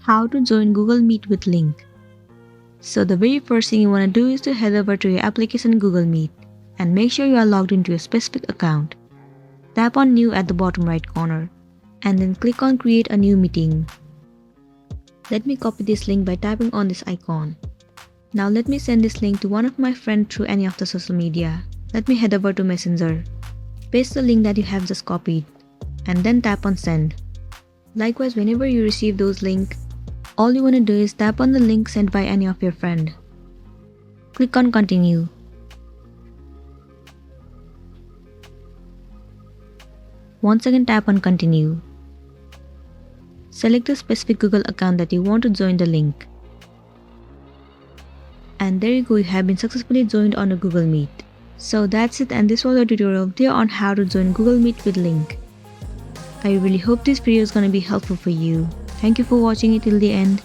How to join Google Meet with link. So the very first thing you want to do is to head over to your application Google Meet and make sure you are logged into a specific account. Tap on New at the bottom right corner and then click on Create a new meeting. Let me copy this link by tapping on this icon. Now let me send this link to one of my friends through any of the social media. Let me head over to Messenger. Paste the link that you have just copied and then tap on Send. Likewise, whenever you receive those links, all you want to do is tap on the link sent by any of your friends. Click on Continue. Once again tap on Continue. Select the specific Google account that you want to join the link. And there you go, you have been successfully joined on a Google Meet. So that's it, and this was a tutorial video on how to join Google Meet with link. I really hope this video is going to be helpful for you. Thank you for watching it till the end.